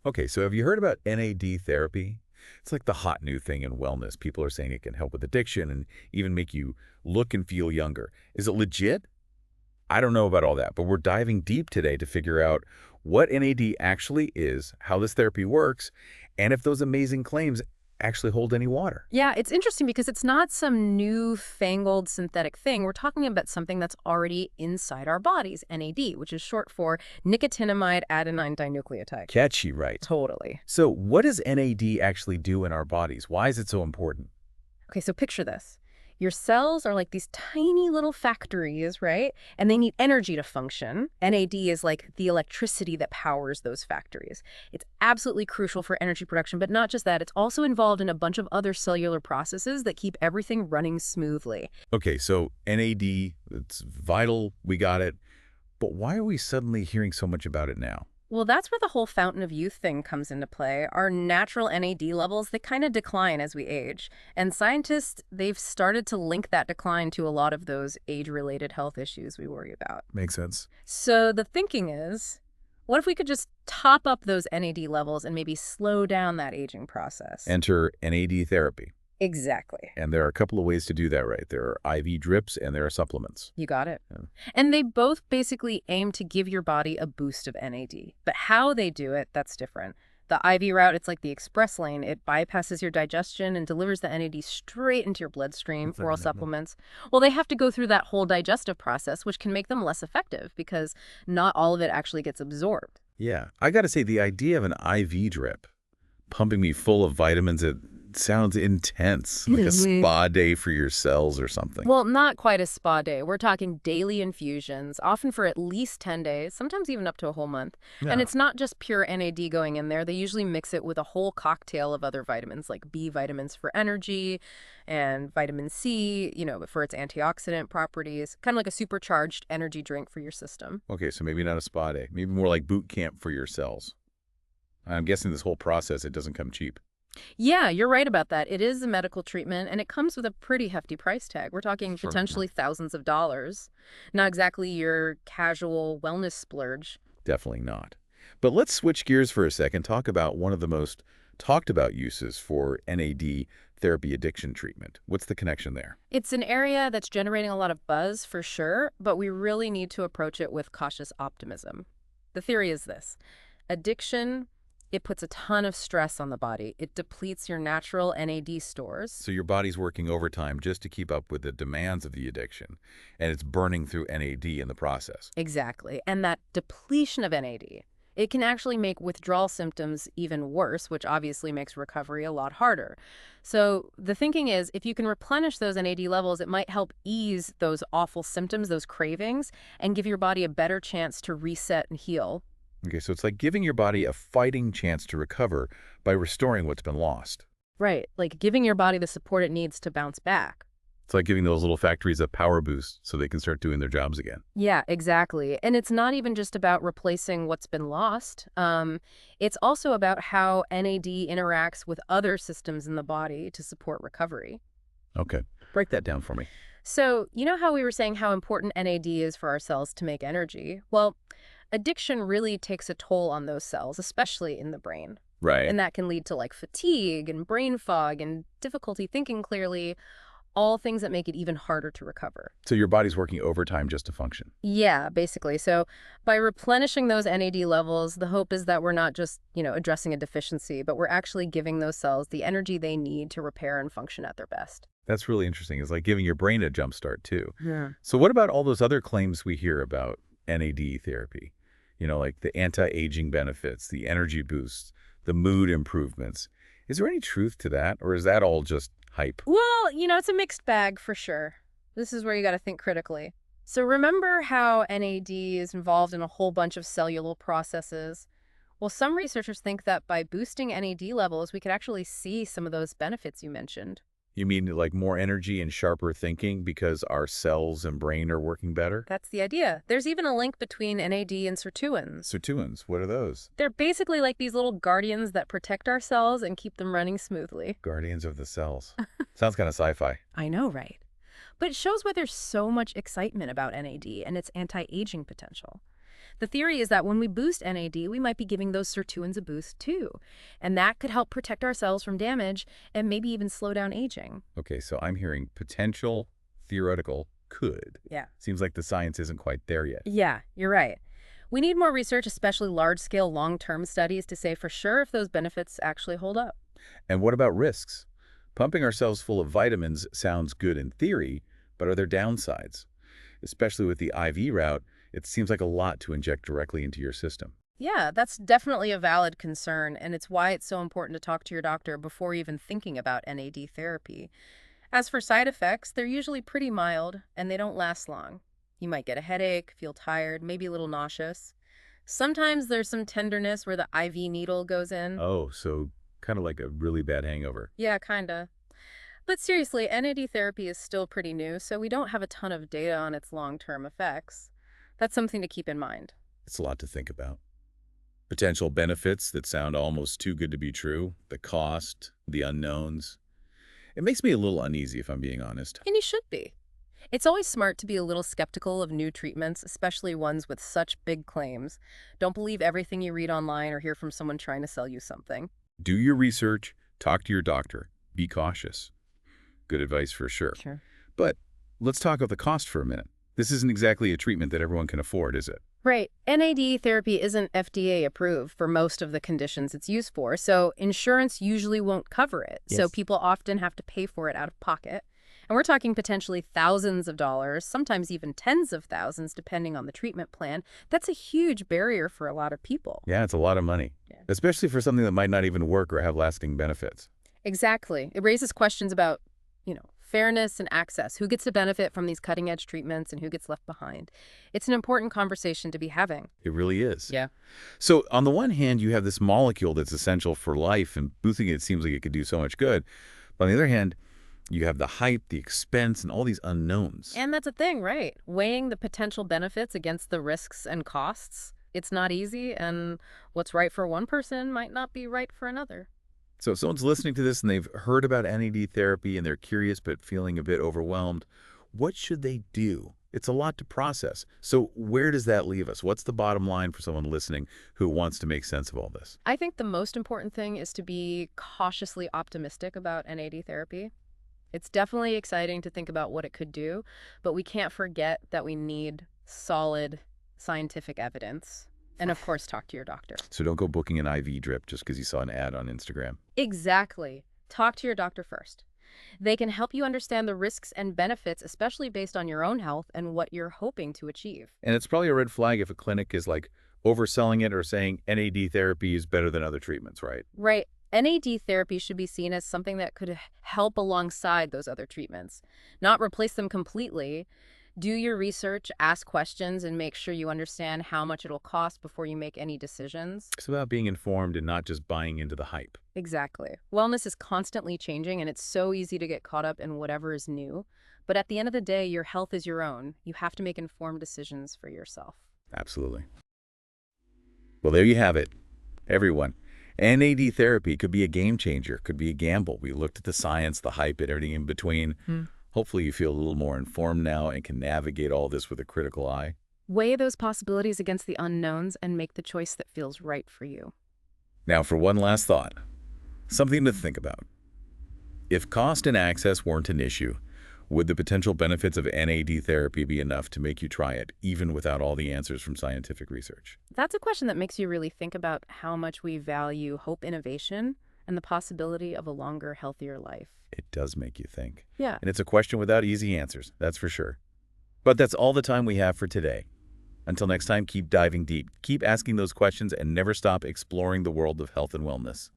Okay, so have you heard about NAD therapy? It's like the hot new thing in wellness. People are saying it can help with addiction and even make you look and feel younger. Is it legit? I don't know about all that, but we're diving deep today to figure out what NAD actually is, how this therapy works, and if those amazing claims actually hold any water. Yeah, it's interesting because it's not some new-fangled synthetic thing. We're talking about something that's already inside our bodies, NAD, which is short for nicotinamide adenine dinucleotide. Catchy, right? Totally. So what does NAD actually do in our bodies? Why is it so important? Okay, so picture this. Your cells are like these tiny little factories, right? And they need energy to function. NAD is like the electricity that powers those factories. It's absolutely crucial for energy production, but not just that. It's also involved in a bunch of other cellular processes that keep everything running smoothly. Okay, so NAD, it's vital, we got it. But why are we suddenly hearing so much about it now? Well, that's where the whole fountain of youth thing comes into play. Our natural NAD levels, they kind of decline as we age. And scientists, they've started to link that decline to a lot of those age-related health issues we worry about. Makes sense. So the thinking is, what if we could just top up those NAD levels and maybe slow down that aging process? Enter NAD therapy. Exactly. And there are a couple of ways to do that, right? There are IV drips and there are supplements. You got it. Yeah. And they both basically aim to give your body a boost of NAD. But how they do it, that's different. The IV route, it's like the express lane. It bypasses your digestion and delivers the NAD straight into your bloodstream. What's that Oral mean? supplements, well, they have to go through that whole digestive process, which can make them less effective because not all of it actually gets absorbed. Yeah, I got to say, the idea of an IV drip pumping me full of vitamins, it sounds intense, like a spa day for your cells or something. Well, not quite a spa day. We're talking daily infusions, often for at least 10 days, sometimes even up to a whole month. And Yeah. it's not just pure NAD going in there. They usually mix it with a whole cocktail of other vitamins, like B vitamins for energy and vitamin C, for its antioxidant properties, kind of like a supercharged energy drink for your system. Okay, so maybe not a spa day, maybe more like boot camp for your cells. I'm guessing this whole process, it doesn't come cheap. Yeah, you're right about that. It is a medical treatment, and it comes with a pretty hefty price tag. We're talking Sure. potentially thousands of dollars. Not exactly your casual wellness splurge. Definitely not. But let's switch gears for a second, talk about one of the most talked about uses for NAD therapy addiction treatment. What's the connection there? It's an area that's generating a lot of buzz for sure, but we really need to approach it with cautious optimism. The theory is this: addiction, it puts a ton of stress on the body. It depletes your natural NAD stores. So your body's working overtime just to keep up with the demands of the addiction, and it's burning through NAD in the process. Exactly. And that depletion of NAD, it can actually make withdrawal symptoms even worse, which obviously makes recovery a lot harder. So the thinking is, if you can replenish those NAD levels, it might help ease those awful symptoms, those cravings, and give your body a better chance to reset and heal. Okay, so it's like giving your body a fighting chance to recover by restoring what's been lost. Right, like giving your body the support it needs to bounce back. It's like giving those little factories a power boost so they can start doing their jobs again. Yeah, exactly. And it's not even just about replacing what's been lost. It's also about how NAD interacts with other systems in the body to support recovery. Okay, break that down for me. So, you know how we were saying how important NAD is for our cells to make energy? Well, addiction really takes a toll on those cells, especially in the brain. Right. And that can lead to like fatigue and brain fog and difficulty thinking clearly, all things that make it even harder to recover. So your body's working overtime just to function. Yeah, basically. So by replenishing those NAD levels, the hope is that we're not just, addressing a deficiency, but we're actually giving those cells the energy they need to repair and function at their best. That's really interesting. It's like giving your brain a jump start too. Yeah. So what about all those other claims we hear about NAD therapy? Like the anti-aging benefits, the energy boosts, the mood improvements. Is there any truth to that, or is that all just hype? Well, it's a mixed bag for sure. This is where you got to think critically. So remember how NAD is involved in a whole bunch of cellular processes? Well, some researchers think that by boosting NAD levels, we could actually see some of those benefits you mentioned. You mean like more energy and sharper thinking because our cells and brain are working better? That's the idea. There's even a link between NAD and sirtuins. Sirtuins, what are those? They're basically like these little guardians that protect our cells and keep them running smoothly. Guardians of the cells. Sounds kind of sci-fi. I know, right? But it shows why there's so much excitement about NAD and its anti-aging potential. The theory is that when we boost NAD, we might be giving those sirtuins a boost too. And that could help protect our cells from damage and maybe even slow down aging. Okay, so I'm hearing potential, theoretical, could. Yeah. Seems like the science isn't quite there yet. Yeah, you're right. We need more research, especially large-scale, long-term studies to say for sure if those benefits actually hold up. And what about risks? Pumping ourselves full of vitamins sounds good in theory, but are there downsides? Especially with the IV route, it seems like a lot to inject directly into your system. Yeah, that's definitely a valid concern, and it's why it's so important to talk to your doctor before even thinking about NAD therapy. As for side effects, they're usually pretty mild, and they don't last long. You might get a headache, feel tired, maybe a little nauseous. Sometimes there's some tenderness where the IV needle goes in. Oh, so kind of like a really bad hangover. Yeah, kinda. But seriously, NAD therapy is still pretty new, so we don't have a ton of data on its long-term effects. That's something to keep in mind. It's a lot to think about. Potential benefits that sound almost too good to be true, the cost, the unknowns. It makes me a little uneasy if I'm being honest. And you should be. It's always smart to be a little skeptical of new treatments, especially ones with such big claims. Don't believe everything you read online or hear from someone trying to sell you something. Do your research, talk to your doctor, be cautious. Good advice for sure. Sure. But let's talk about the cost for a minute. This isn't exactly a treatment that everyone can afford, is it? Right. NAD therapy isn't FDA approved for most of the conditions it's used for, so insurance usually won't cover it. So Yes. people often have to pay for it out of pocket. And we're talking potentially thousands of dollars, sometimes even tens of thousands, depending on the treatment plan. That's a huge barrier for a lot of people. Yeah, it's a lot of money, Yeah. especially for something that might not even work or have lasting benefits. Exactly. It raises questions about, fairness and access. Who gets to benefit from these cutting-edge treatments and who gets left behind? It's an important conversation to be having. It really is. Yeah. So on the one hand, you have this molecule that's essential for life, and boosting it seems like it could do so much good. But on the other hand, you have the hype, the expense, and all these unknowns. And that's a thing, right? Weighing the potential benefits against the risks and costs. It's not easy, and what's right for one person might not be right for another. So if someone's listening to this and they've heard about NAD therapy and they're curious but feeling a bit overwhelmed, what should they do? It's a lot to process. So where does that leave us? What's the bottom line for someone listening who wants to make sense of all this? I think the most important thing is to be cautiously optimistic about NAD therapy. It's definitely exciting to think about what it could do, but we can't forget that we need solid scientific evidence. And of course, talk to your doctor. So don't go booking an IV drip just because you saw an ad on Instagram. Exactly. Talk to your doctor first. They can help you understand the risks and benefits, especially based on your own health and what you're hoping to achieve. And it's probably a red flag if a clinic is like overselling it or saying NAD therapy is better than other treatments, right? Right. NAD therapy should be seen as something that could help alongside those other treatments, not replace them completely. Do your research, ask questions, and make sure you understand how much it'll cost before you make any decisions. It's about being informed and not just buying into the hype. Exactly. Wellness is constantly changing, and it's so easy to get caught up in whatever is new. But at the end of the day, your health is your own. You have to make informed decisions for yourself. Absolutely. Well, there you have it. Everyone. NAD therapy could be a game changer, could be a gamble. We looked at the science, the hype, and everything in between. Hopefully you feel a little more informed now and can navigate all this with a critical eye. Weigh those possibilities against the unknowns and make the choice that feels right for you. Now for one last thought, something to think about. If cost and access weren't an issue, would the potential benefits of NAD therapy be enough to make you try it, even without all the answers from scientific research? That's a question that makes you really think about how much we value hope, innovation, and the possibility of a longer, healthier life. It does make you think. Yeah. And it's a question without easy answers, that's for sure. But that's all the time we have for today. Until next time, keep diving deep, keep asking those questions, and never stop exploring the world of health and wellness.